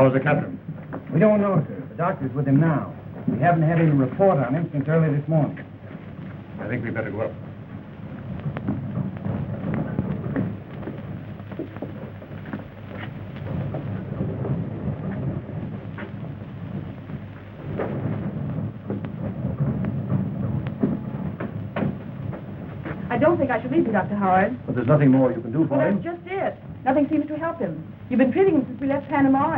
How's the captain? We don't know, sir. The doctor's with him now. We haven't had any report on him since early this morning. I think we'd better go up. I don't think I should leave you, Dr. Howard. But there's nothing more you can do for Well, him. that's just it. Nothing seems to help him. You've been treating him since we left Panama,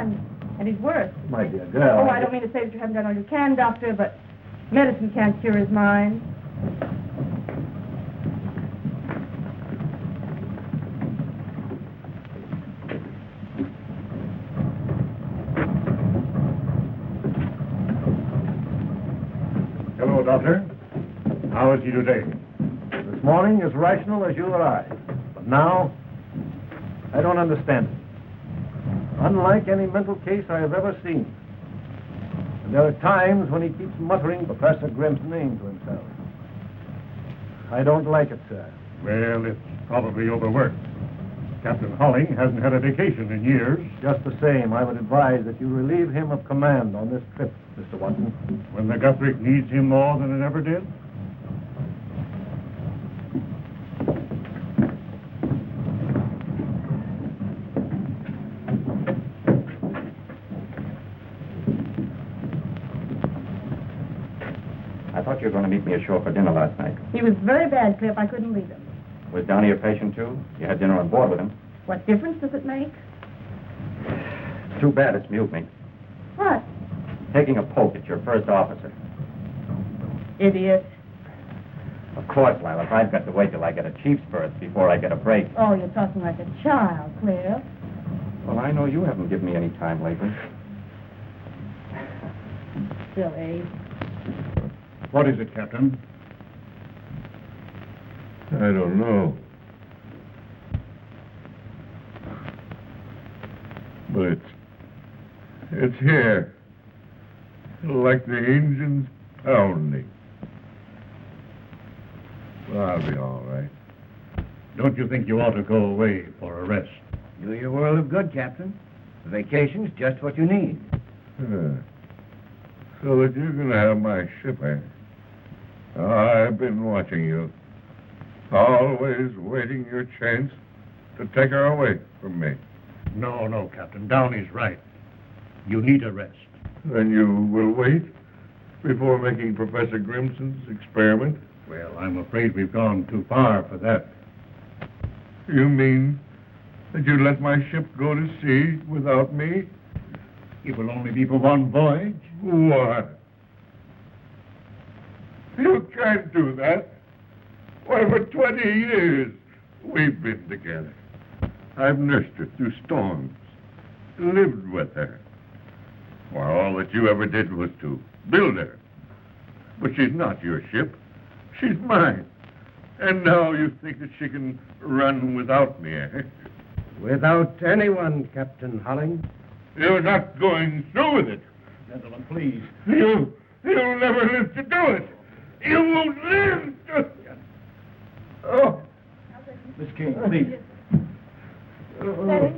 and he's worse. My dear girl. Oh, I don't mean to say that you haven't done all you can, Doctor, but medicine can't cure his mind. Hello, Doctor. How is he today? This morning as rational as you or I. But now, I don't understand it. Unlike any mental case I have ever seen. And there are times when he keeps muttering Professor Grim's name to himself. I don't like it, sir. Well, it's probably overworked. Captain Holling hasn't had a vacation in years. Just the same, I would advise that you relieve him of command on this trip, Mr. Watson. When the Guthrie needs him more than it ever did? I thought you were going to meet me ashore for dinner last night. He was very bad, Cliff. I couldn't leave him. Was Downey a patient, too? You had dinner on board with him. What difference does it make? It's too bad it's mutiny. What? Taking a poke at your first officer. Idiot. Of course, Lilas, I've got to wait till I get a chief's berth before I get a break. Oh, you're talking like a child, Cliff. Well, I know you haven't given me any time lately. Silly. What is it, Captain? I don't know. But it's here. Like the engines pounding. Well, I'll be all right. Don't you think you ought to go away for a rest? Do your world of good, Captain. The vacation's just what you need. So that you're going to have my ship, eh? I've been watching you. Always waiting your chance to take her away from me. No, Captain. Downey's right. You need a rest. Then you will wait before making Professor Grimson's experiment? Well, I'm afraid we've gone too far for that. You mean that you let my ship go to sea without me? It will only be for one voyage. What? You can't do that. Why, for 20 years we've been together. I've nursed her through storms, lived with her. Why, all that you ever did was to build her. But she's not your ship. She's mine. And now you think that she can run without me, eh? Without anyone, Captain Holling. You're not going through with it. Gentlemen, please. You'll never live to do it. You won't live to... Oh. Miss King, please. Steady.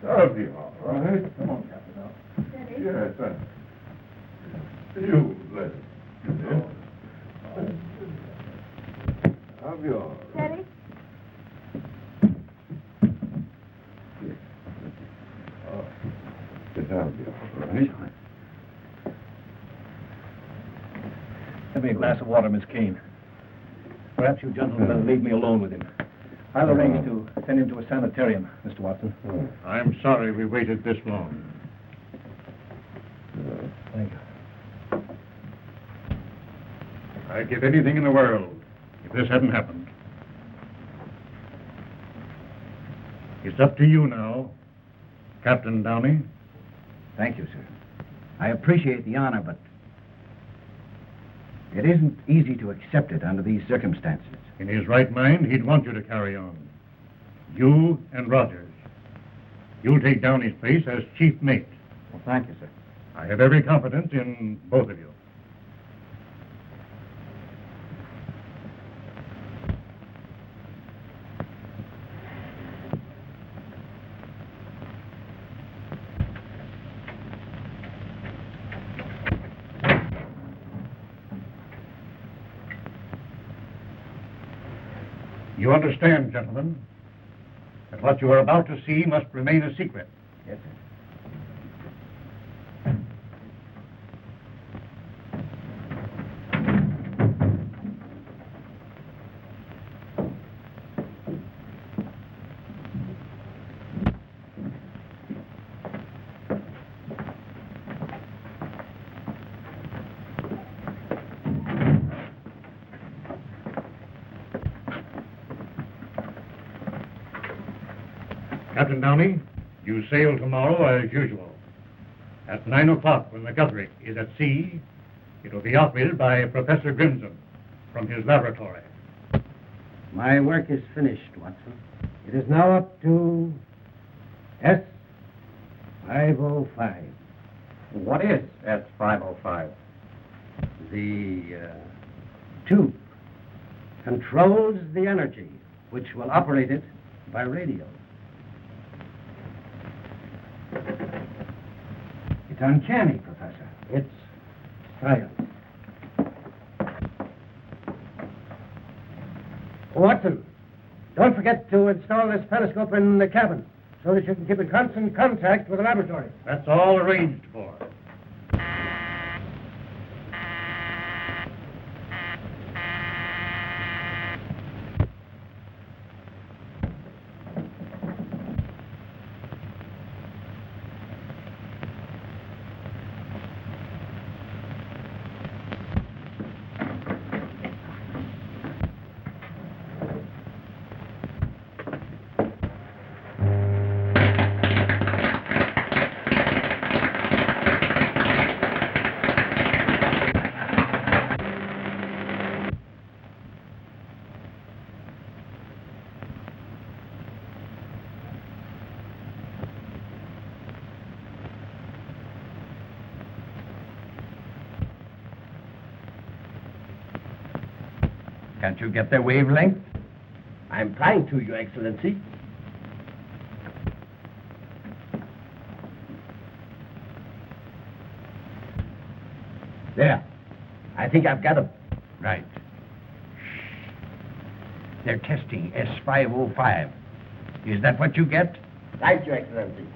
I'll be all right. Come on, Captain. Steady. Yes, you let it. I'll be all right. Steady. Yes, I'll be all right. Give me a glass of water, Miss Kane. Perhaps you gentlemen better leave me alone with him. I'll arrange to send him to a sanitarium, Mr. Watson. I'm sorry we waited this long. Thank you. I'd give anything in the world if this hadn't happened. It's up to you now, Captain Downey. Thank you, sir. I appreciate the honor, but it isn't easy to accept it under these circumstances. In his right mind, he'd want you to carry on. You and Rogers. You'll take Downey's place as chief mate. Well, thank you, sir. I have every confidence in both of you. You understand, gentlemen, that what you are about to see must remain a secret. Yes, sir. Captain Downey, you sail tomorrow as usual. At 9 o'clock, when the Guthrie is at sea, it will be operated by Professor Grimson from his laboratory. My work is finished, Watson. It is now up to S505. What is S505? The tube controls the energy which will operate it by radio. It's uncanny, Professor. It's science. Watson, don't forget to install this periscope in the cabin so that you can keep in constant contact with the laboratory. That's all arranged for. Can't you get their wavelength? I'm trying to, Your Excellency. There. I think I've got them. Right. They're testing S505. Is that what you get? Right, Your Excellency.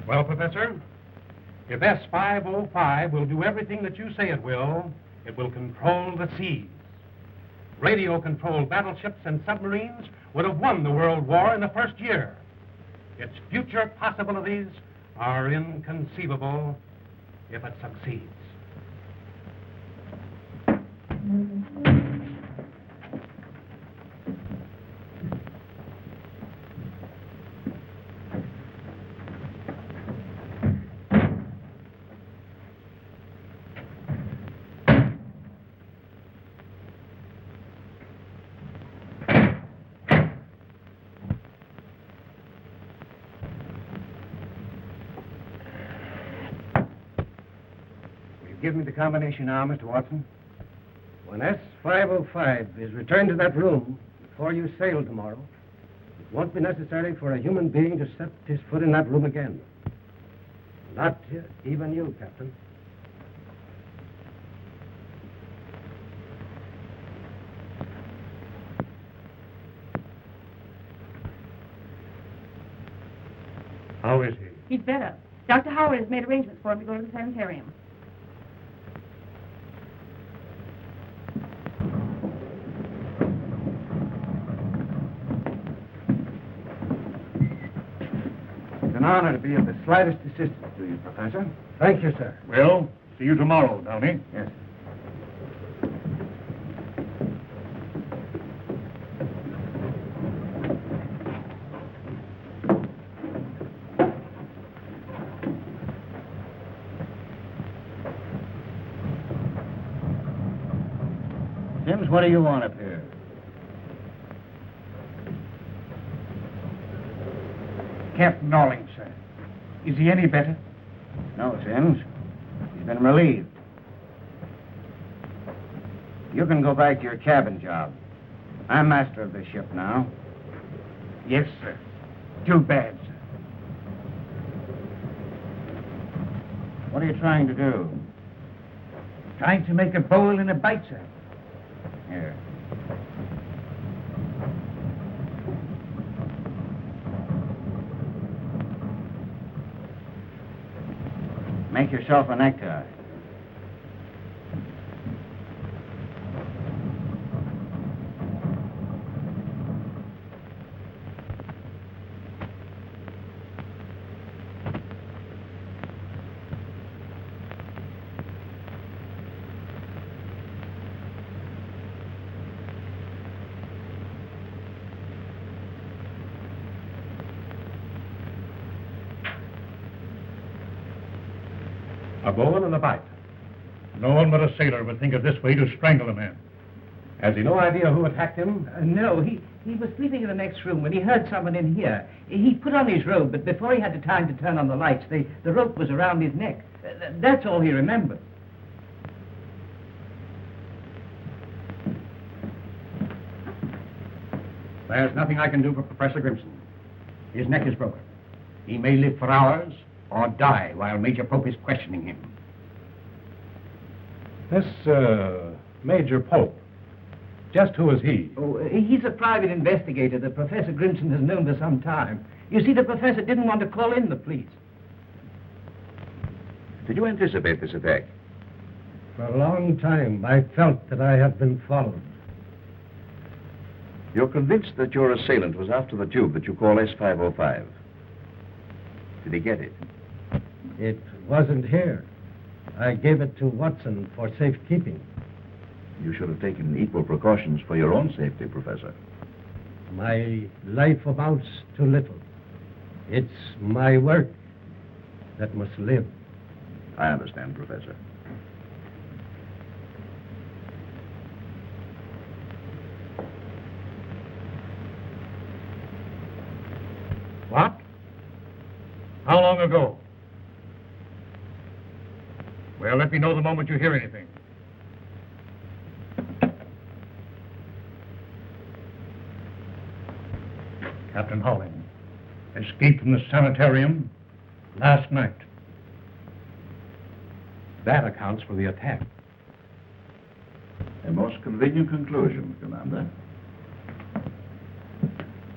Well, Professor, if S505 will do everything that you say it will control the seas. Radio-controlled battleships and submarines would have won the World War in the first year. Its future possibilities are inconceivable if it succeeds. Give me the combination now, Mr. Watson. When S505 is returned to that room before you sail tomorrow, it won't be necessary for a human being to set his foot in that room again. Not even you, Captain. How is he? He's better. Dr. Howard has made arrangements for him to go to the sanitarium. It's an honor to be of the slightest assistance to you, Professor. Thank you, sir. Well, see you tomorrow, Downey. Yes. what do you want up here? Captain Holling, sir. Is he any better? No, Sims. He's been relieved. You can go back to your cabin job. I'm master of this ship now. Yes, sir. Too bad, sir. What are you trying to do? Trying to make a bowl and a bite, sir. Here. Make yourself a necktie. A bowl and a bite. No one but a sailor would think of this way to strangle a man. Has he no idea who attacked him? No, he was sleeping in the next room when he heard someone in here. He put on his robe, but before he had the time to turn on the lights, the rope was around his neck. That's all he remembered. There's nothing I can do for Professor Grimson. His neck is broken. He may live for hours or die while Major Pope is questioning him. This, Major Pope, just who is he? Oh, he's a private investigator that Professor Grimson has known for some time. You see, the professor didn't want to call in the police. Did you anticipate this attack? For a long time, I felt that I had been followed. You're convinced that your assailant was after the tube that you call S505. Did he get it? It wasn't here. I gave it to Watson for safekeeping. You should have taken equal precautions for your own safety, Professor. My life amounts to little. It's my work that must live. I understand, Professor. What? How long ago? Well, let me know the moment you hear anything. Captain Holling escaped from the sanitarium last night. That accounts for the attack. A most convenient conclusion, Commander.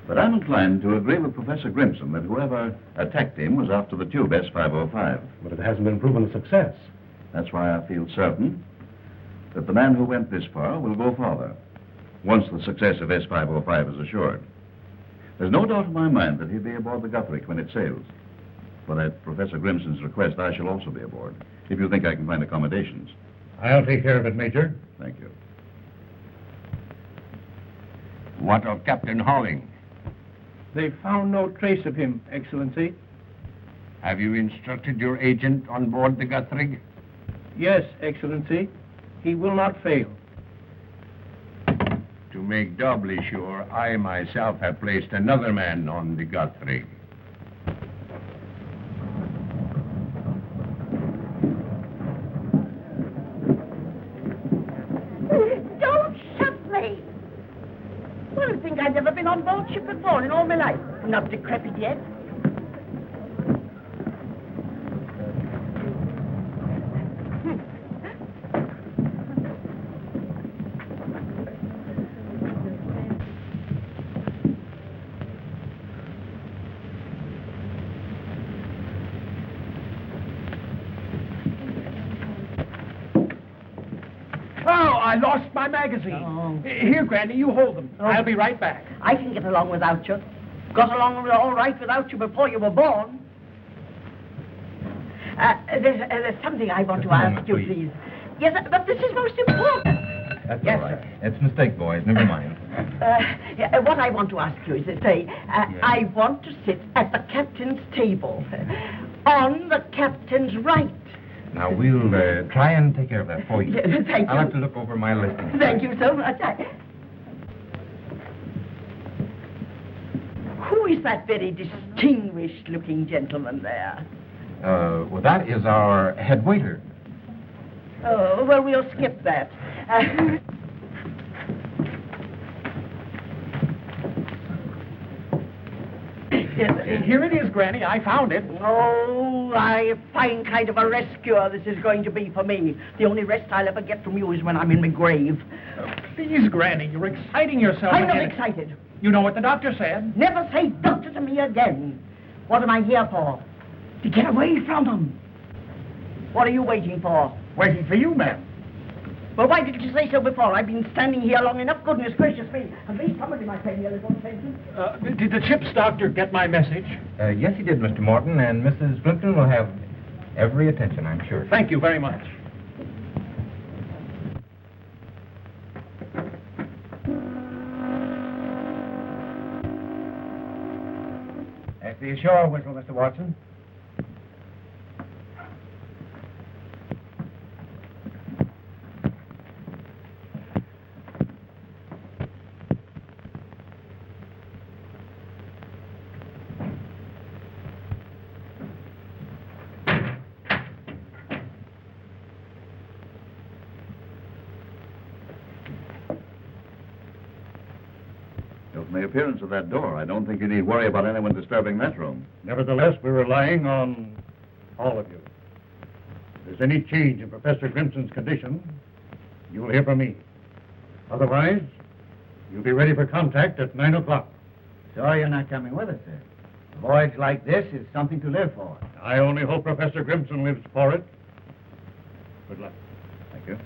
But I'm inclined to agree with Professor Grimson that whoever attacked him was after the tube S505. But it hasn't been proven a success. That's why I feel certain that the man who went this far will go farther, once the success of S505 is assured. There's no doubt in my mind that he'll be aboard the Guthrie when it sails. But at Professor Grimson's request, I shall also be aboard, if you think I can find accommodations. I'll take care of it, Major. Thank you. What of Captain Holling? They found no trace of him, Excellency. Have you instructed your agent on board the Guthrie? Yes, Excellency. He will not fail. To make doubly sure, I myself have placed another man on the Guthrie. Don't shoot me! Well, I think I've never been on board ship before in all my life. Not decrepit yet. I lost my magazine. Oh. Here, Granny, you hold them. I'll be right back. I can get along without you. Got along all right without you before you were born. There's something I want to ask you, please. Yes, but this is most important. That's Yes, all right. sir. It's a mistake, boys. Never mind. What I want to ask you is to say, I want to sit at the captain's table, on the captain's right. Now, we'll try and take care of that for you. Thank I'll you. have to look over my listing. Thank you so much. Who is that very distinguished-looking gentleman there? Well, that is our head waiter. Oh, well, we'll skip that. Here it is, Granny. I found it. Oh, a fine kind of a rescuer this is going to be for me. The only rest I'll ever get from you is when I'm in my grave. Please, Granny, you're exciting yourself. I'm not again. excited. You know what the doctor said. Never say doctor to me again. What am I here for? To get away from them. What are you waiting for? Waiting for you, ma'am. Well, why didn't you say so before? I've been standing here long enough. Goodness gracious me. At least somebody might pay me a little attention. Did the ship's doctor get my message? Yes, he did, Mr. Morton, and Mrs. Plimpton will have every attention, I'm sure. Thank you very much. That's the ashore whistle, Mr. Watson. From the appearance of that door, I don't think you need worry about anyone disturbing that room. Nevertheless, we're relying on all of you. If there's any change in Professor Grimson's condition, you'll hear from me. Otherwise, you'll be ready for contact at 9 o'clock. Sorry you're not coming with us, sir. A voyage like this is something to live for. I only hope Professor Grimson lives for it. Good luck. Thank you.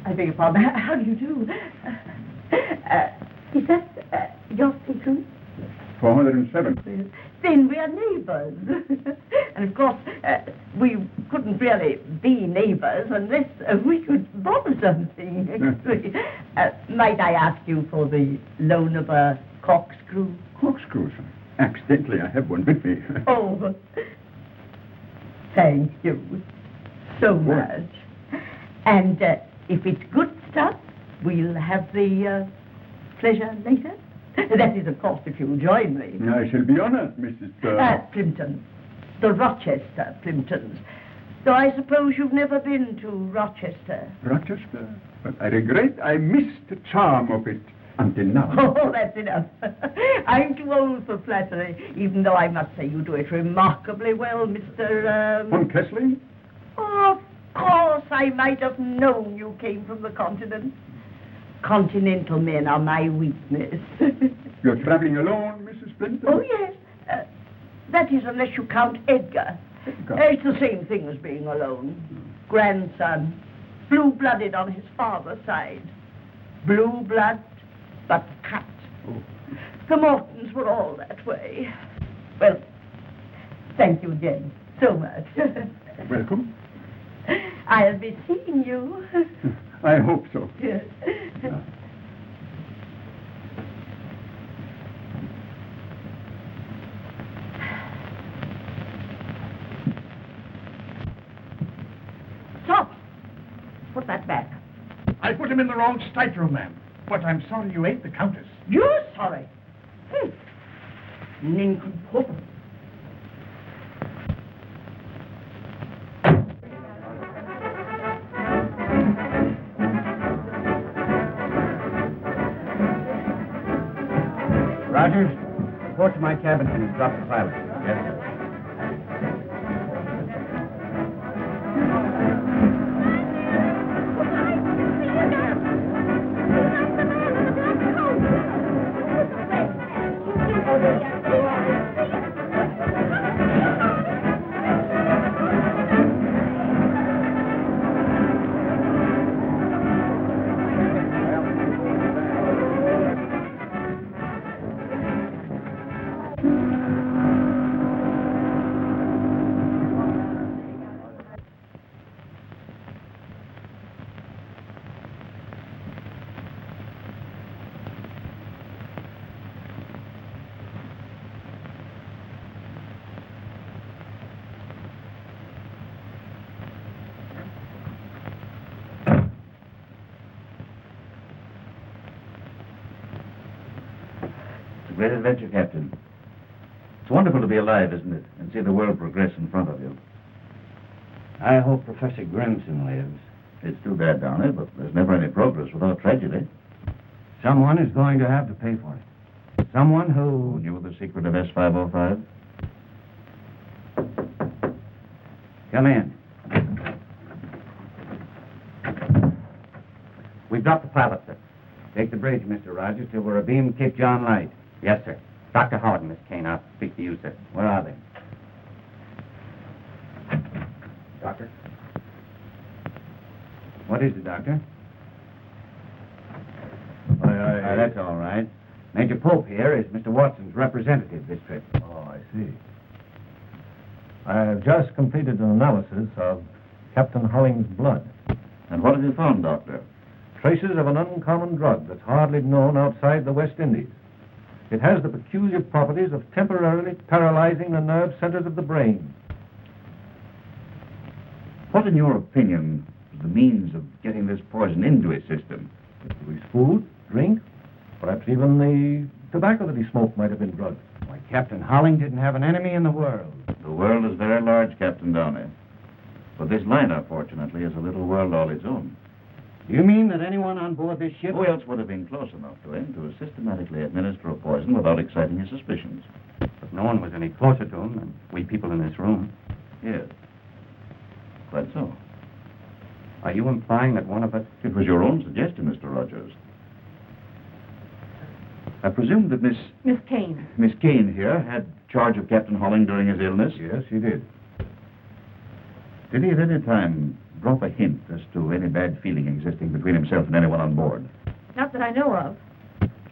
I beg your pardon. How do you do? Is that your secret? 407. Then we are neighbors. And of course, we couldn't really be neighbors unless we could bother something. Might I ask you for the loan of a corkscrew? Corkscrews. Accidentally, I have one with me. Oh, thank you so much. And if it's good stuff, we'll have the pleasure later. That is, of course, if you'll join me. I shall be honored, Mrs. Plimpton. The Rochester Plimptons. Though I suppose you've never been to Rochester. Rochester? But I regret I missed the charm of it until now. Oh, that's enough. I'm too old for flattery, even though I must say you do it remarkably well, Mr. Von Kessling? Oh, of course, I might have known you came from the continent. Continental men are my weakness. You're traveling alone, Mrs. Plimpton? Oh, yes. That is, unless you count Edgar. It's the same thing as being alone. Grandson, blue-blooded on his father's side. Blue blood, but cut. Oh. The Mortons were all that way. Well, thank you again so much. Welcome. I'll be seeing you. I hope so. Yes. Stop! Put that back. I put him in the wrong stateroom, ma'am. But I'm sorry you ate the Countess. You're sorry. Nincompoop. Rogers, report to my cabin and drop the pilot. Yes, sir. a great adventure, Captain. It's wonderful to be alive, isn't it? And see the world progress in front of you. I hope Professor Grimson lives. It's too bad, Downey, but there's never any progress without tragedy. Someone is going to have to pay for it. Someone Who who... knew the secret of S505? Come in. We've dropped the pilot, sir. Take the bridge, Mr. Rogers, till we're abeam Cape John Light. Yes, sir. Dr. Howard and Miss Kane, I'll speak to you, sir. Where are they? Doctor? What is it, Doctor? That's all right. Major Pope here is Mr. Watson's representative this trip. Oh, I see. I have just completed an analysis of Captain Holling's blood. And what have you found, Doctor? Traces of an uncommon drug that's hardly known outside the West Indies. It has the peculiar properties of temporarily paralyzing the nerve centers of the brain. What, in your opinion, is the means of getting this poison into his system? His food, drink, perhaps even the tobacco that he smoked might have been drugged. Why, Captain Holling didn't have an enemy in the world. The world is very large, Captain Downey. But this liner, fortunately, is a little world all its own. Do you mean that anyone on board this ship... Who else would have been close enough to him to systematically administer a poison without exciting his suspicions? But no one was any closer to him than we people in this room. Yes. Quite so. Are you implying that one of us... It was your own suggestion, Mr. Rogers. I presume that Miss Kane here had charge of Captain Holling during his illness? Yes, he did. Did he at any time drop a hint as to any bad feeling existing between himself and anyone on board? Not that I know of.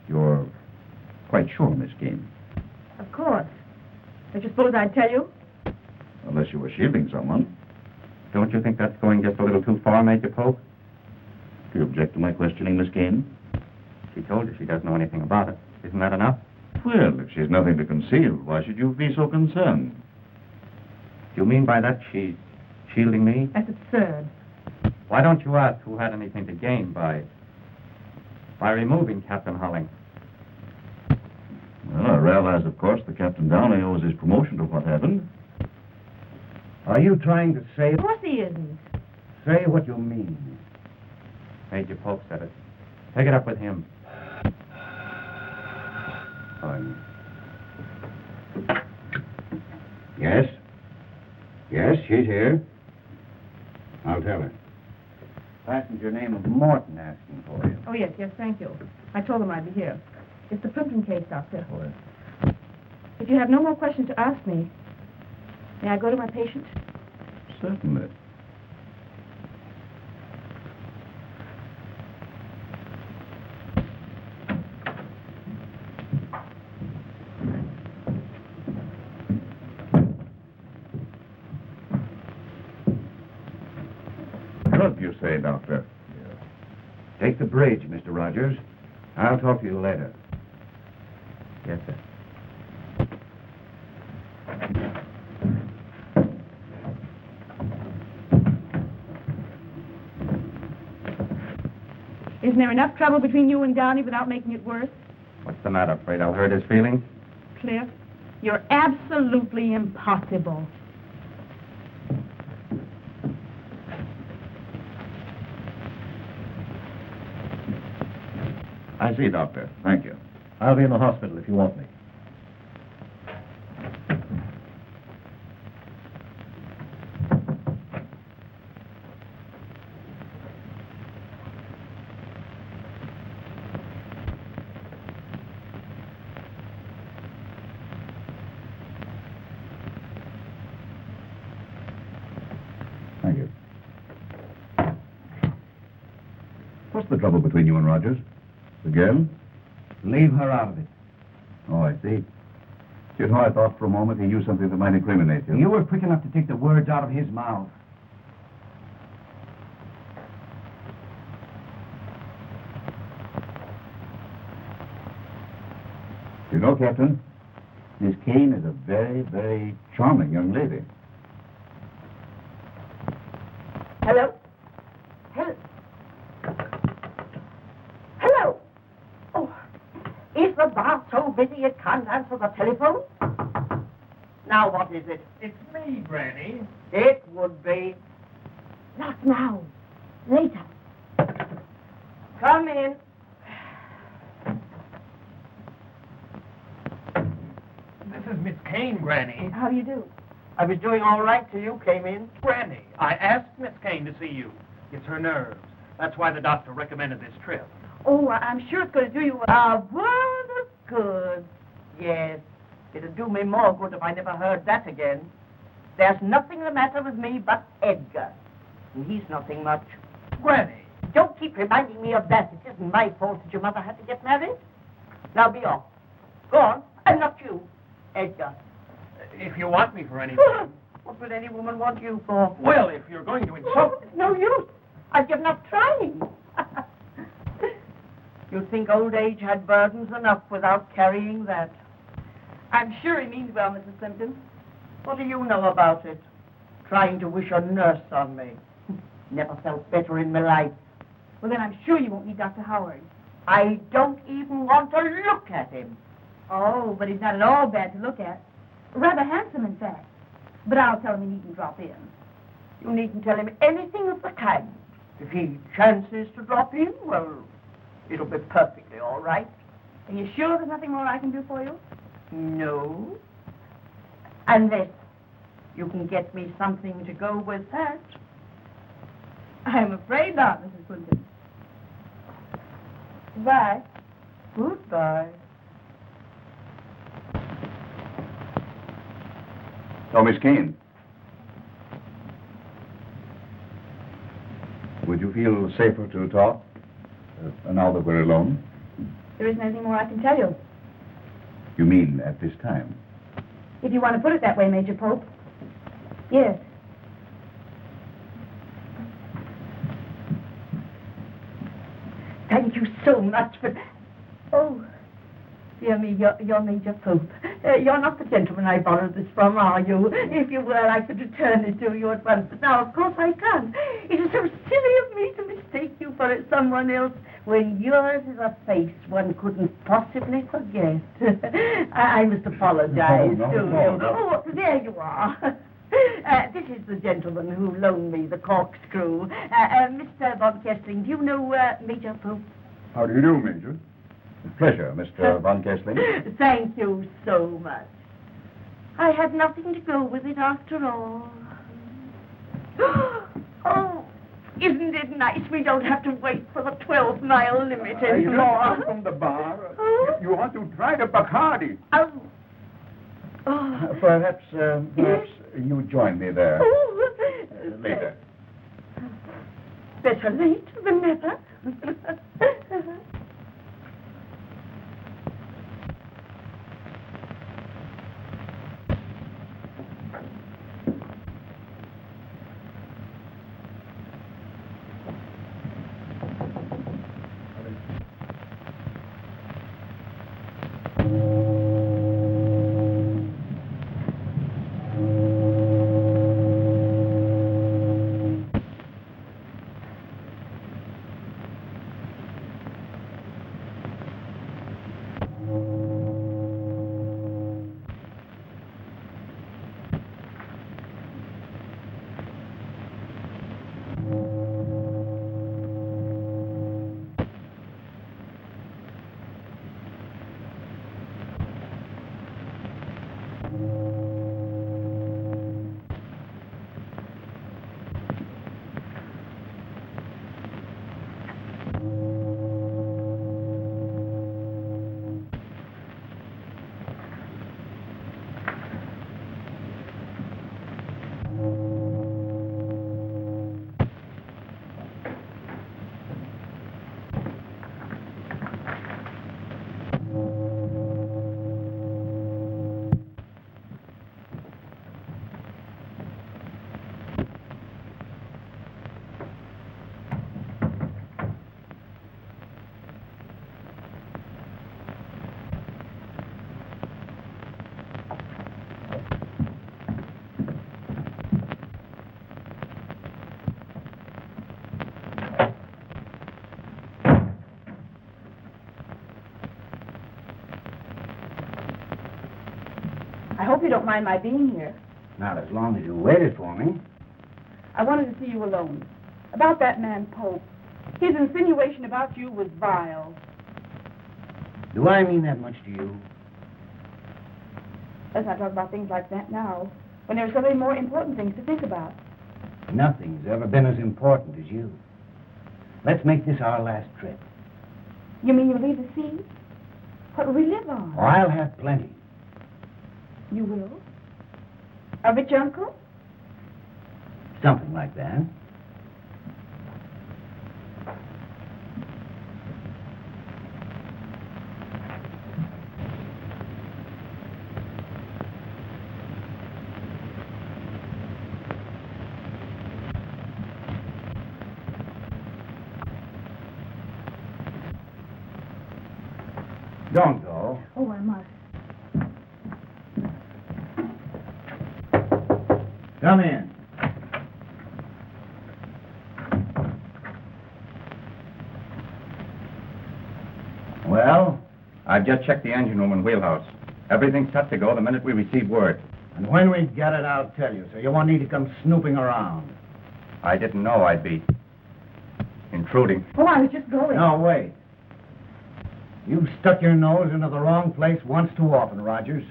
You're quite sure, Miss Kane? Of course. Don't you suppose I'd tell you? Unless you were shielding someone. Don't you think that's going just a little too far, Major Pope? Do you object to my questioning, Miss Kane? She told you she doesn't know anything about it. Isn't that enough? Well, if she's nothing to conceal, why should you be so concerned? Do you mean by that she's shielding me? That's absurd. Why don't you ask who had anything to gain by removing Captain Holling? Well, I realize, of course, that Captain Downey owes his promotion to what happened. Are you trying to say... Of course he isn't. Say what you mean. Major Pope said it. Take it up with him. Yes? Yes, she's here. I'll tell her. Passenger name of Morton asking for you. Oh, yes, thank you. I told him I'd be here. It's the Plimpton case, Doctor. If you have no more questions to ask me, may I go to my patient? Certainly. Drug, you say, Doctor? Take the bridge, Mr. Rogers. I'll talk to you later. Yes, sir. Isn't there enough trouble between you and Downey without making it worse? What's the matter? Afraid I'll hurt his feelings? Cliff, you're absolutely impossible. I see, Doctor. Thank you. I'll be in the hospital if you want me. Thank you. What's the trouble between you and Rogers? The girl? Leave her out of it. Oh, I see. You know, I thought for a moment he knew something that might incriminate you. You were quick enough to take the words out of his mouth. You know, Captain, Miss Kane is a very, very charming young lady. Hello? Hello? Oh, is Is the bar so busy it can't answer the telephone? Now what is it? It's me, Granny. It would be. Not now. Later. Come in. This is Miss Kane, Granny. How do you do? I was doing all right till you came in. Granny, I asked Miss Kane to see you. It's her nerves. That's why the doctor recommended this trip. Oh, I'm sure it's going to do you well. A world of good. Yes. It'd do me more good if I never heard that again. There's nothing the matter with me but Edgar. And he's nothing much. Granny. Don't keep reminding me of that. It isn't my fault that your mother had to get married. Now be off. Go on. And not you, Edgar. If you want me for anything. What would any woman want you for? Well, if you're going to insult me. It's no use. I've given up trying. You'd think old age had burdens enough without carrying that. I'm sure he means well, Mrs. Plimpton. What do you know about it? Trying to wish a nurse on me. Never felt better in my life. Well, then I'm sure you won't need Dr. Howard. I don't even want to look at him. Oh, but he's not at all bad to look at. Rather handsome, in fact. But I'll tell him he needn't drop in. You needn't tell him anything of the kind. If he chances to drop in, well, it'll be perfectly all right. Are you sure there's nothing more I can do for you? No. Unless you can get me something to go with that. I'm afraid not, Mrs. Plimpton. Goodbye. Goodbye. Oh, Miss Kane. Would you feel safer to talk now that we're alone? There isn't anything more I can tell you. You mean at this time? If you want to put it that way, Major Pope. Yes. Thank you so much for... Oh, dear me, you're Major Pope. You're not the gentleman I borrowed this from, are you? If you were, I could return it to you at once. But now, of course, I can't. It is so silly of me to mistake you for someone else when yours is a face one couldn't possibly forget. I must apologize to you. Oh, there you are. This is the gentleman who loaned me the corkscrew. Mr. Von Kessling, do you know Major Pope? How do you do, Major? Pleasure, Mr. Von Kessling. Thank you so much. I had nothing to go with it after all. Oh, isn't it nice we don't have to wait for the 12-mile limit anymore? From the bar. Oh. You want to try the Bacardi. Oh. Oh. Perhaps you join me there later. Better late than never. I hope you don't mind my being here. Not as long as you waited for me. I wanted to see you alone. About that man, Pope. His insinuation about you was vile. Do I mean that much to you? Let's not talk about things like that now, when there are so many more important things to think about. Nothing's ever been as important as you. Let's make this our last trip. You mean you'll leave the sea? What will we live on? Oh, I'll have plenty. You will? A rich uncle? Something like that. Don't go. Oh, I must. Come in. Well? I've just checked the engine room and wheelhouse. Everything's set to go the minute we receive word. And when we get it, I'll tell you, so you won't need to come snooping around. I didn't know I'd be intruding. Oh, I was just going. No, wait. You've stuck your nose into the wrong place once too often, Rogers.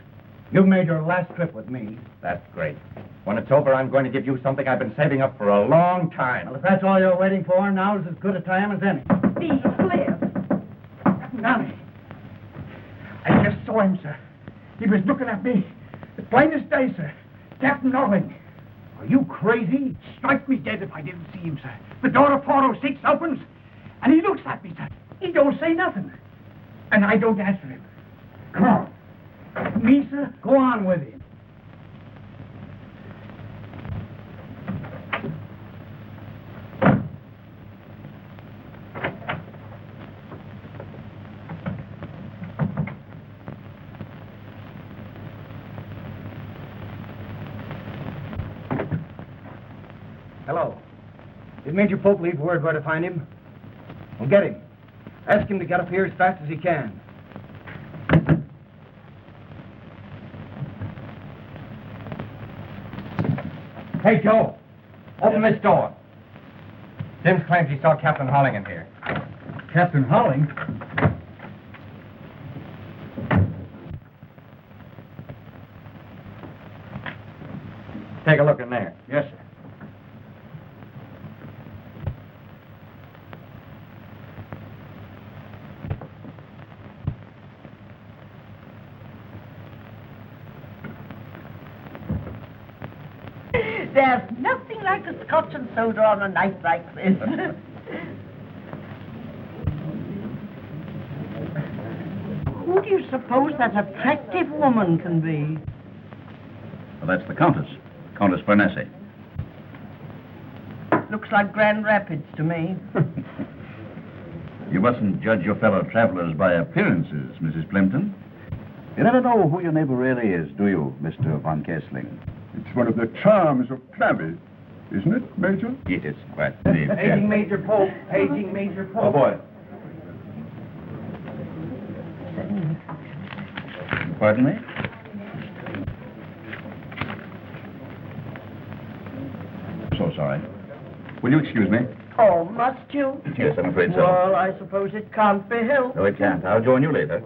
You've made your last trip with me. That's great. When it's over, I'm going to give you something I've been saving up for a long time. Well, if that's all you're waiting for, now's as good a time as any. Steve, Cliff. Downey. I just saw him, sir. He was looking at me. The plainest day, sir. Captain Holling. Are you crazy? Strike me dead if I didn't see him, sir. The door of 406 opens, and he looks at me, sir. He don't say nothing. And I don't answer him. Come on. Me, sir? Go on with him. Hello. Did Major Pope leave word where to find him? Well, get him. Ask him to get up here as fast as he can. Hey, Joe, open this door. Sims claims he saw Captain Holling in here. Captain Holling? Take a look in there. Yes, sir. There's nothing like a scotch and soda on a night like this. Who do you suppose that attractive woman can be? Well, that's the Countess. Countess Farnese. Looks like Grand Rapids to me. You mustn't judge your fellow travelers by appearances, Mrs. Plimpton. You never know who your neighbor really is, do you, Mr. von Kessling? It's one of the charms of travel, isn't it, Major? It is quite the Paging Major Pope. Paging Major Pope. Oh, boy. Pardon me? So sorry. Will you excuse me? Oh, must you? Yes, I'm afraid so. Well, I suppose it can't be helped. No, it can't. I'll join you later.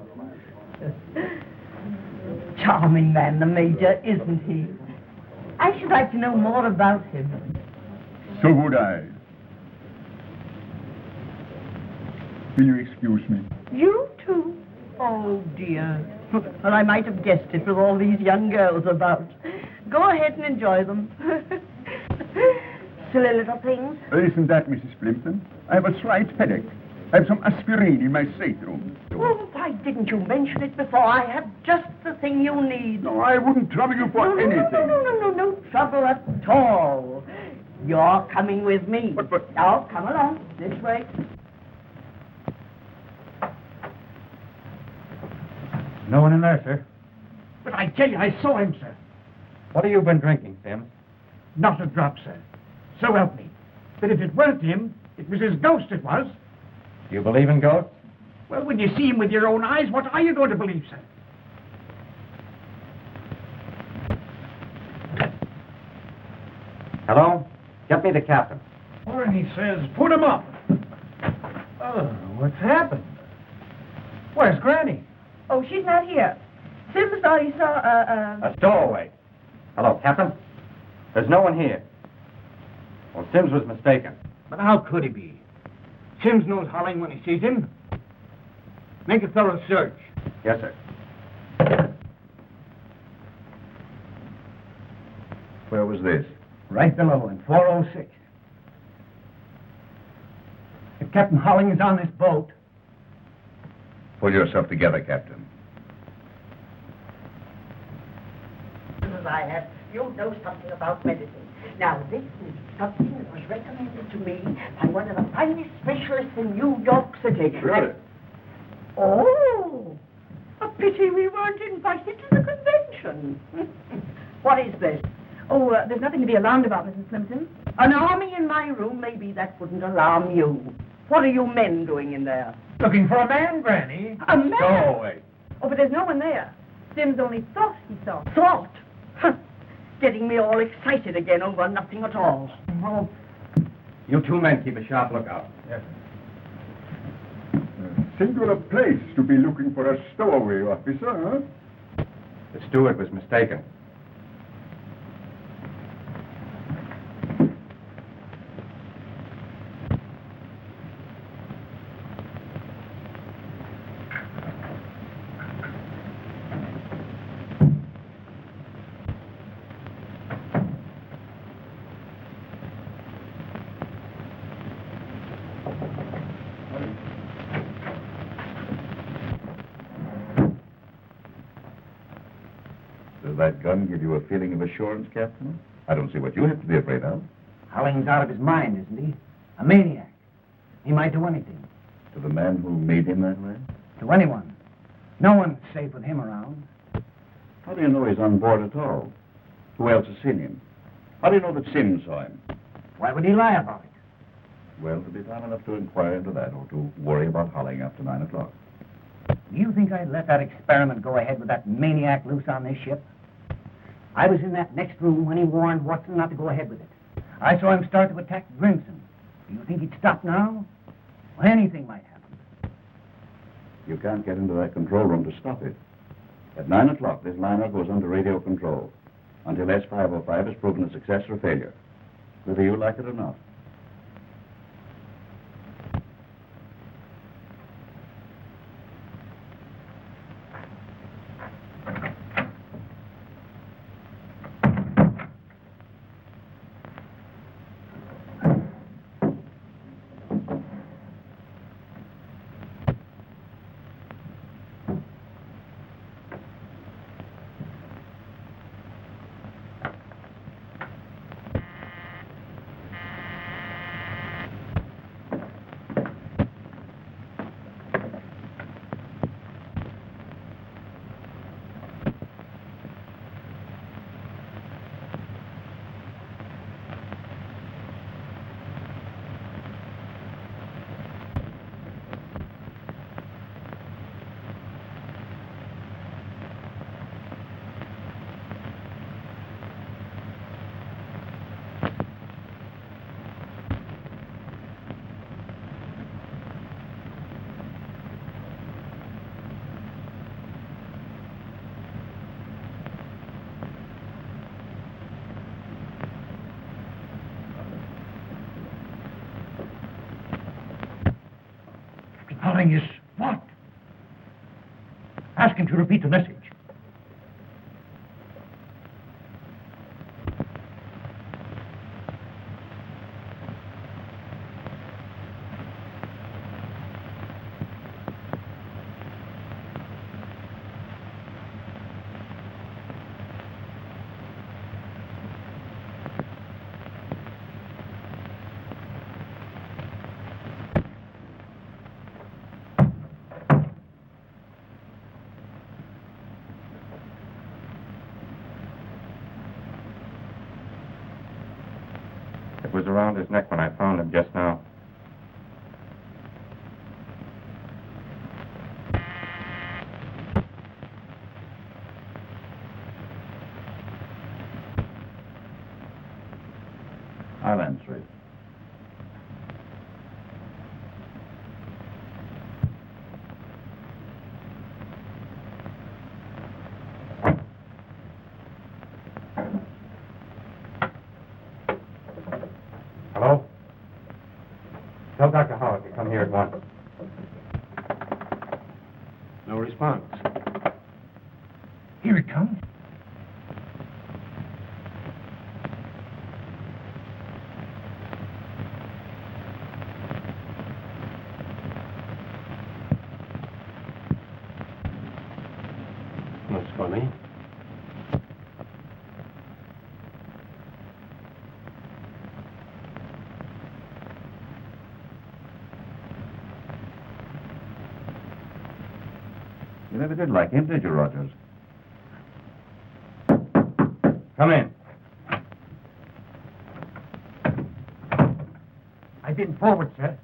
Charming man, the Major, isn't he? I should like to know more about him. So would I. Will you excuse me? You too? Oh, dear. Well, I might have guessed it with all these young girls about. Go ahead and enjoy them. Silly little things. Isn't that, Mrs. Plimpton? I have a slight headache. I have some aspirin in my stateroom. Oh, why didn't you mention it before? I have just the thing you need. No, I wouldn't trouble you for anything. No trouble at all. You're coming with me. But... Now, come along. This way. No one in there, sir. But I tell you, I saw him, sir. What have you been drinking, Sims? Not a drop, sir. So help me. But if it weren't him, it was his ghost it was. Do you believe in ghosts? Well, when you see him with your own eyes, what are you going to believe, sir? Hello? Get me the captain. He says, put him up. Oh, what's happened? Where's Granny? Oh, she's not here. Sims thought he saw A stowaway. Hello, Captain? There's no one here. Well, Sims was mistaken. But how could he be? Sims knows Holling when he sees him. Make a thorough search. Yes, sir. Where was this? Right below in 406. If Captain Holling is on this boat... Pull yourself together, Captain. I have, you know something about medicine. Now, this is something that was recommended to me by one of the finest specialists in New York City. Really? Oh, a pity we weren't invited to the convention. What is this? Oh, there's nothing to be alarmed about, Mrs. Plimpton. An army in my room? Maybe that wouldn't alarm you. What are you men doing in there? Looking for a man, Granny. A man? Stowaway. Oh, but there's no one there. Sims only thought he saw. Thought? Getting me all excited again over nothing at all. Well, you two men keep a sharp lookout. Yes, Singular place to be looking for a stowaway officer, huh? The steward was mistaken. Does that gun give you a feeling of assurance, Captain? I don't see what you have to be afraid of. Holling's out of his mind, isn't he? A maniac. He might do anything. To the man who made him that way? To anyone. No one's safe with him around. How do you know he's on board at all? Who else has seen him? How do you know that Sims saw him? Why would he lie about it? Well, to be time enough to inquire into that, or to worry about Holling after 9 o'clock. Do you think I'd let that experiment go ahead with that maniac loose on this ship? I was in that next room when he warned Watson not to go ahead with it. I saw him start to attack Grimson. Do you think he'd stop now? Well, anything might happen. You can't get into that control room to stop it. At 9 o'clock, this liner goes under radio control until S505 is proven a success or failure, whether you like it or not. Holling is what? Ask him to repeat the message. It was around his neck when I found him just now. I'll answer it. Hello? Tell Dr. Holling to come here at once. No response. Here it comes. That's funny. You never did like him, did you, Rogers? Come in. I've been forward, sir,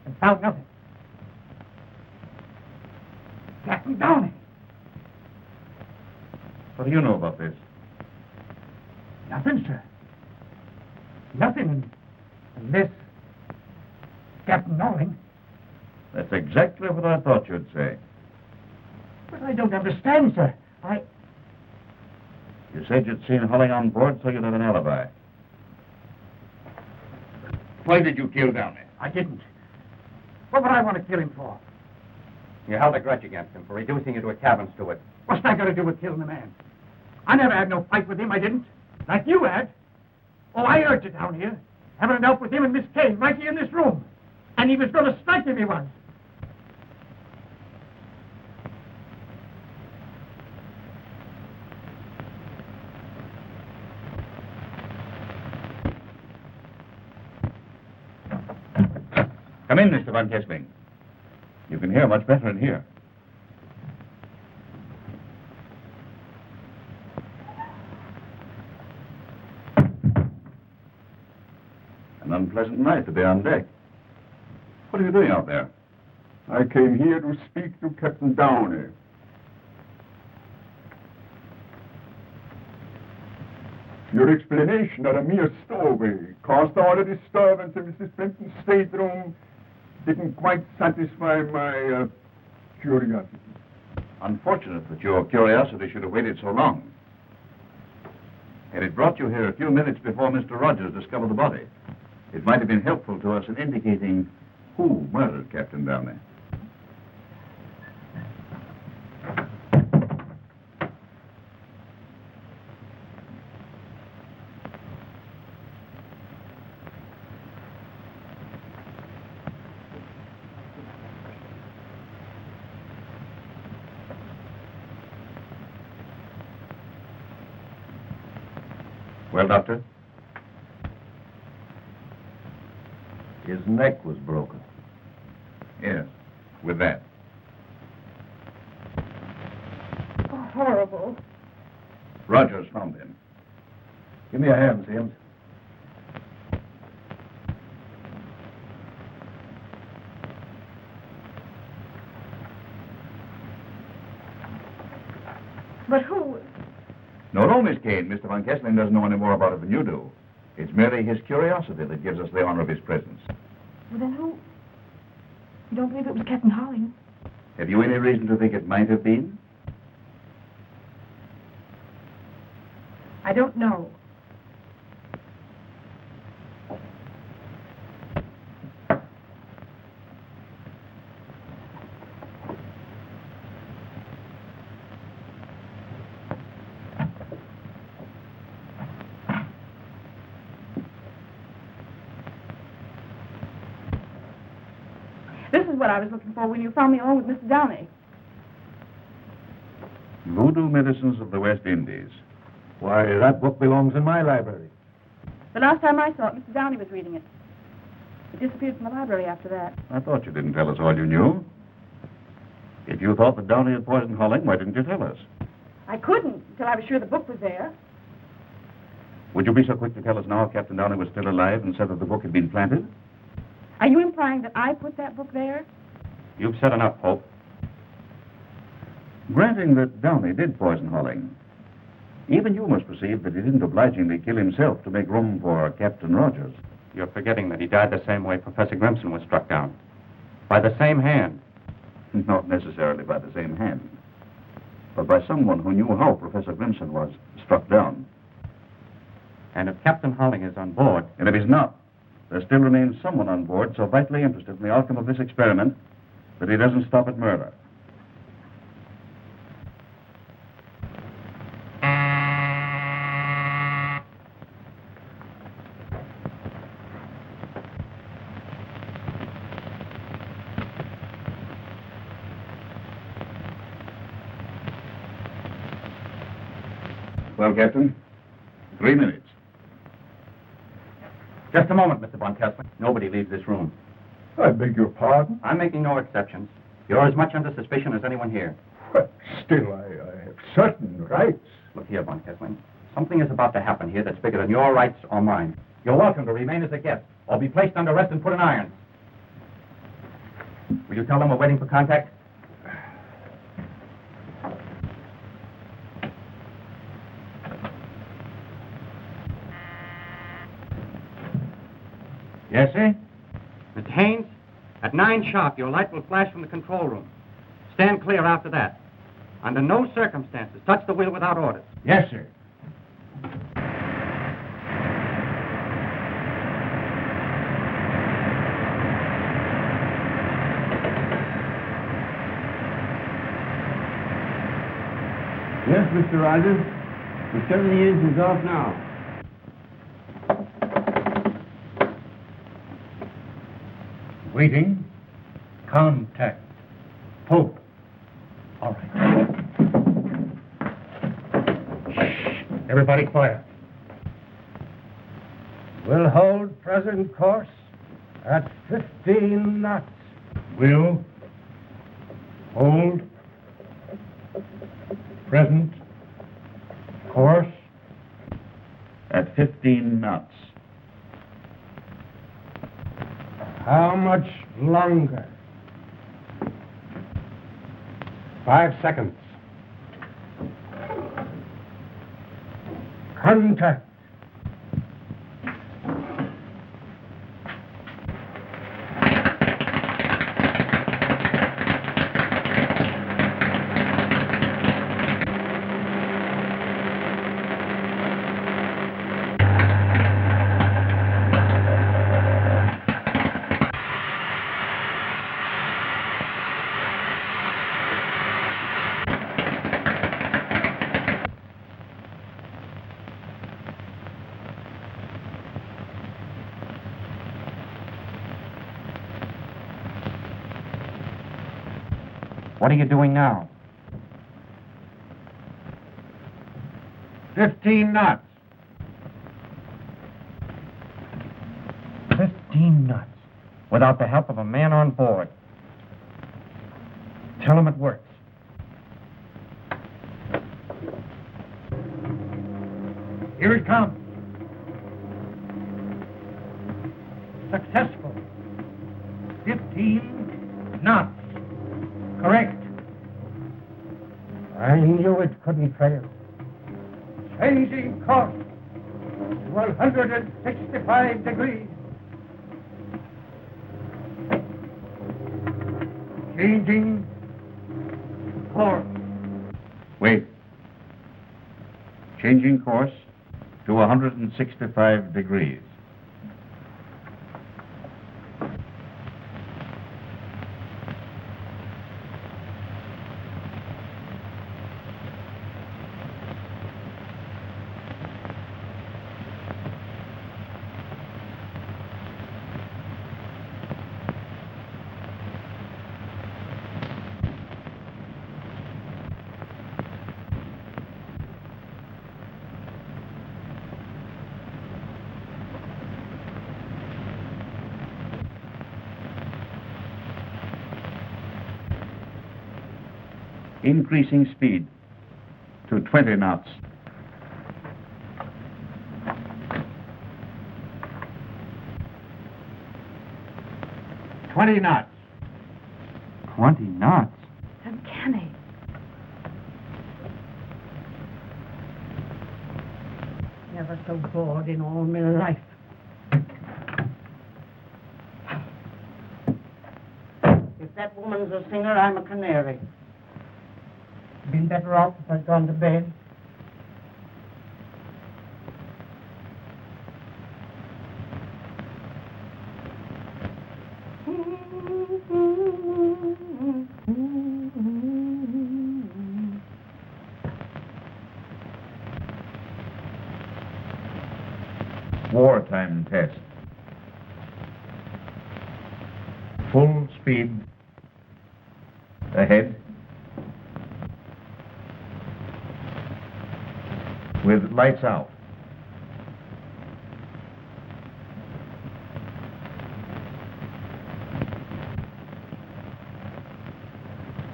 and found nothing. Captain Downey. What do you know about this? Nothing, sir. Nothing unless Captain Holling. That's exactly what I thought you'd say. But I don't understand, sir. You said you'd seen Holling on board, so you'd have an alibi. Why did you kill Downey? I didn't. What would I want to kill him for? You held a grudge against him for reducing you to a cabin steward. What's that got to do with killing the man? I never had no fight with him, I didn't. Like you had. Oh, I heard you down here, having it out with him and Miss Kane right here in this room. And he was going to strike him, he was. Come in, Mr. Van Kessling. You can hear much better in here. An unpleasant night to be on deck. What are you doing out there? I came here to speak to Captain Downey. Your explanation are a mere stowaway. Caused all the disturbance in Mrs. Fenton's stateroom. Didn't quite satisfy my curiosity. Unfortunate that your curiosity should have waited so long. Had it brought you here a few minutes before Mr. Rogers discovered the body, it might have been helpful to us in indicating who murdered Captain Downey. Well, Doctor? His neck was broken. Yes, with that. Oh, horrible. Rogers found him. Give me a hand, Sims. But who? No, Miss Kane. Mr. Van Kessling doesn't know any more about it than you do. It's merely his curiosity that gives us the honor of his presence. Well, then who? You don't believe it was Captain Holling? Have you any reason to think it might have been? I don't know. This is what I was looking for when you found me alone with Mr. Downey. Voodoo Medicines of the West Indies. Why, that book belongs in my library. The last time I saw it, Mr. Downey was reading it. It disappeared from the library after that. I thought you didn't tell us all you knew. If you thought that Downey had poisoned Holling, why didn't you tell us? I couldn't until I was sure the book was there. Would you be so quick to tell us now if Captain Downey was still alive and said that the book had been planted? Are you implying that I put that book there? You've said enough, Pope. Granting that Downey did poison Holling, even you must perceive that he didn't obligingly kill himself to make room for Captain Rogers. You're forgetting that he died the same way Professor Grimson was struck down. By the same hand. Not necessarily by the same hand, but by someone who knew how Professor Grimson was struck down. And if Captain Holling is on board... And if he's not, there still remains someone on board so vitally interested in the outcome of this experiment that he doesn't stop at murder. Well, Captain, 3 minutes. Just a moment, Mr. Von Kessler. Nobody leaves this room. I beg your pardon? I'm making no exceptions. You're as much under suspicion as anyone here. But still, I have certain rights. Look here, Von Kessler. Something is about to happen here that's bigger than your rights or mine. You're welcome to remain as a guest, or be placed under arrest and put in irons. Will you tell them we're waiting for contact? Yes, sir? Mr. Haynes, at 9 sharp, your light will flash from the control room. Stand clear after that. Under no circumstances, touch the wheel without orders. Yes, sir. Yes, Mr. Rogers. We're shutting the engines off now. Waiting. Contact. Hold. All right. Shh. Everybody quiet. We'll hold present course at 15 knots. Will. Hold. Present. Course. At 15 knots. How much longer? 5 seconds. Contact. What are you doing now? 15 knots. 15 knots. Without the help of a man on board. Tell him it works. Here it comes. Successful. 15 knots. Correct. I knew it couldn't fail. Changing course to 165 degrees. Changing course. Wait. Changing course to 165 degrees. Increasing speed to 20 knots. $20 knots. 20 knots? Uncanny. Never so bored in all my life. If that woman's a singer, I'm a canary. Been better off if I'd gone to bed. Wartime test. Full speed ahead with lights out.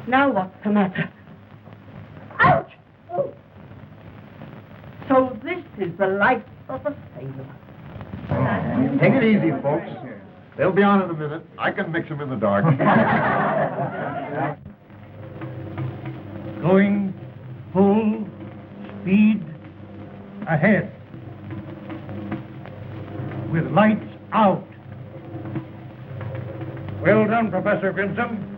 Now what's the matter? Ouch! Oh. So this is the life of a sailor. Take it easy, folks. They'll be on in a minute. I can mix them in the dark. Going full speed ahead. With lights out. Well done, Professor Grimson.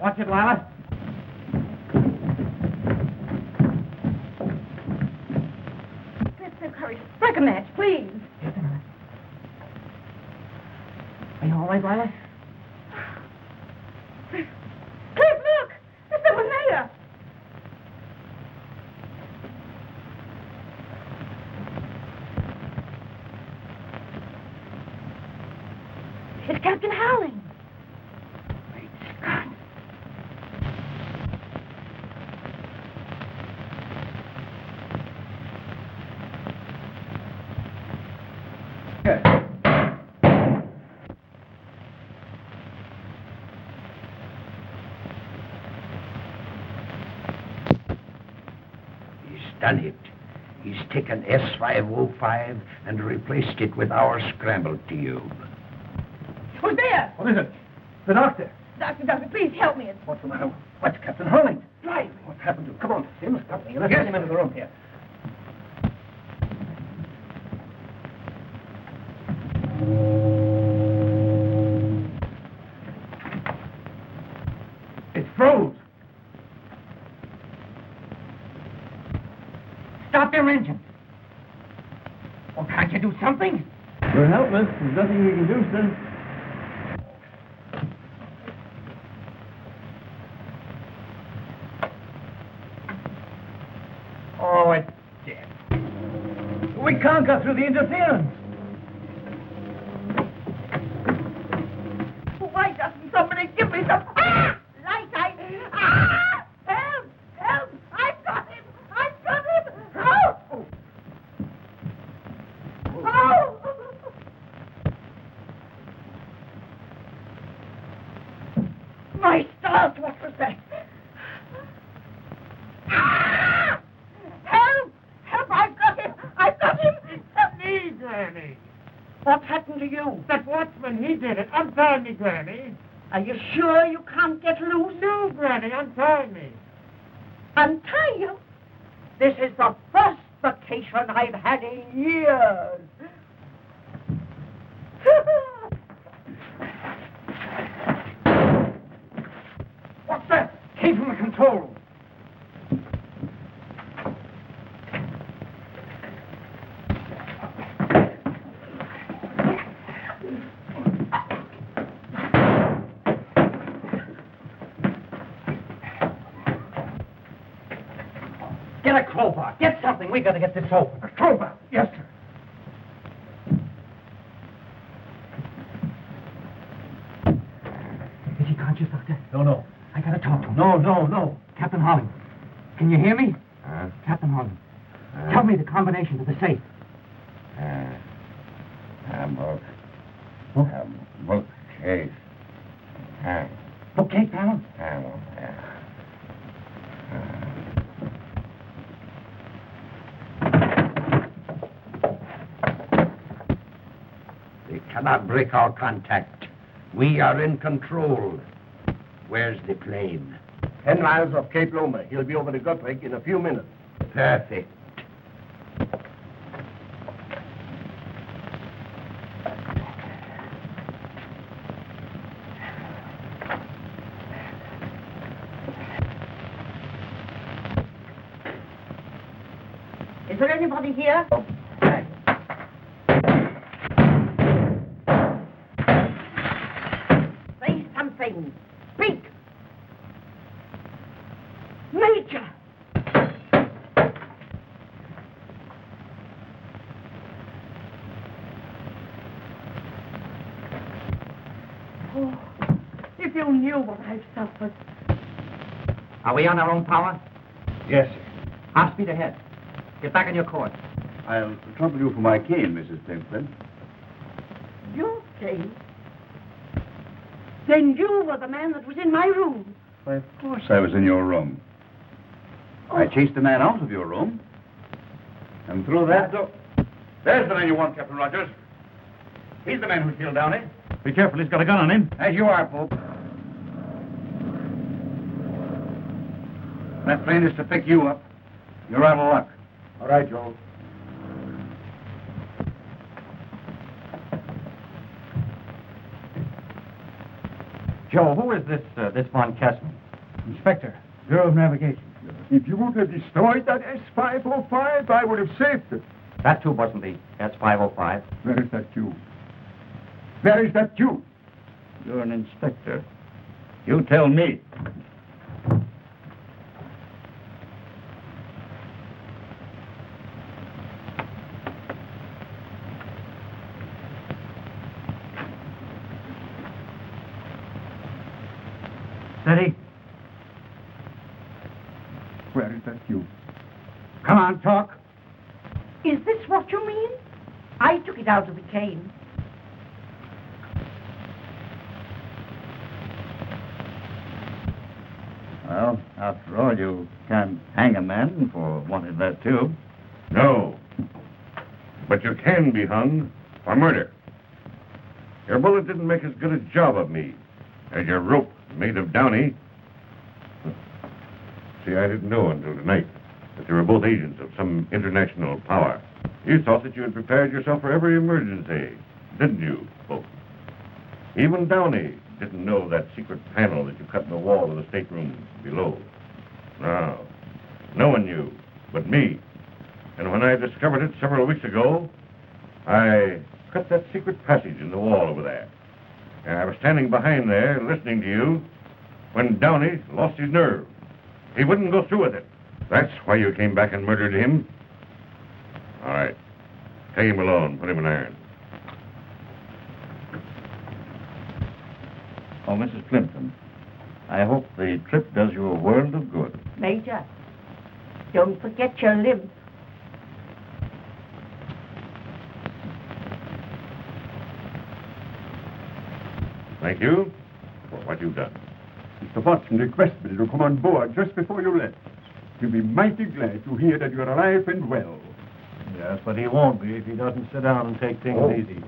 Watch it, Lila. Let's hurry. Strike a match, please. Just a minute. Are you all right, Lila? Cliff, look! There's someone there. It's Captain Holling. Done it. He's taken S505 and replaced it with our scrambled tube. Who's there? What is it? The doctor. Doctor, please help me. What's the matter? What's Captain Holling? Drive. What's happened to him? Come on, Sims, help me. Let's get him into the room here. It froze. Stop your engine. Well, can't you do something? We're helpless. There's nothing we can do, sir. Oh, it's dead. We can't go through the interference. Why doesn't somebody give me some... Ah! Light! Ah! Help! Help! I've got him! I've got him! Help! Oh! My stars, what was that? Ah! Help! Help! I've got him! I've got him! Help me, Granny! What happened to you? That watchman, he did it. Untie me, Granny. Are you sure you can't get loose? No, Granny, untie me. Untie you? This is the first vacation I've had in years. What's that? Came from the control. Get a crowbar. Get something. We got to get this open. A crowbar. Yes, sir. Is he conscious, Doctor? No. I got to talk to him. No. Captain Holling. Can you hear me? Huh? Captain Holling, tell me the combination to the safe. Bookcase. Bookcase panel? They cannot break our contact. We are in control. Where's the plane? 10 miles off Cape Loma. He'll be over the Guthrie in a few minutes. Perfect. Is there anybody here? Say something. Speak. Major. Oh, if you knew what I've suffered. Are we on our own power? Yes, sir. Half speed ahead. Get back on your course. I'll trouble you for my cane, Mrs. Pimpton. Your cane? Then you were the man that was in my room. Why, of course I was in your room. I chased the man out of your room. And through that door... There's the man you want, Captain Rogers. He's the man who killed Downey. Be careful, he's got a gun on him. As you are, Pope. That plane is to pick you up. You're out of luck. All right, Joe. Joe, who is this Von Kessman? Inspector, Bureau of Navigation. If you would have destroyed that S-505, I would have saved it. That tube wasn't the S-505. Where is that tube? Where is that tube? You're an inspector. You tell me. Steady. Where is that tube? Come on, talk. Is this what you mean? I took it out of the cane. Well, after all, you can't hang a man for wanting that tube. No. But you can be hung for murder. Your bullet didn't make as good a job of me as your rope made of Downey. See, I didn't know until tonight that they were both agents of some international power. You thought that you had prepared yourself for every emergency, didn't you, folks? Even Downey didn't know that secret panel that you cut in the wall of the stateroom below. No, no one knew but me. And when I discovered it several weeks ago, I cut that secret passage in the wall over there. And I was standing behind there listening to you when Downey lost his nerve. He wouldn't go through with it. That's why you came back and murdered him. All right. Take him alone. Put him in irons. Oh, Mrs. Plimpton, I hope the trip does you a world of good. Major, don't forget your limp. Thank you for what you've done. Mr. Watson requested me to come on board just before you left. He'll be mighty glad to hear that you're alive and well. Yes, but he won't be if he doesn't sit down and take things easy.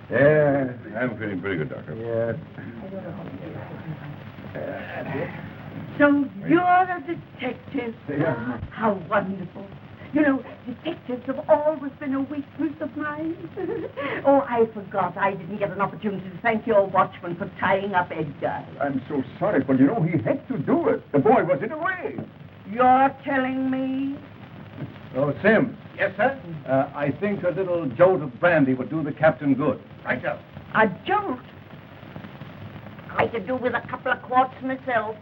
Yeah, I'm feeling pretty good, Doctor. Yes. So you're a detective. How wonderful. You know, detectives have always been a weakness of mine. Oh, I forgot. I didn't get an opportunity to thank your watchman for tying up Edgar. I'm so sorry, but you know, he had to do it. The boy was in a way. You're telling me? Oh, Sim. Yes, sir? I think a little jolt of brandy would do the captain good. Right, sir. A jolt? I could do with a couple of quarts myself.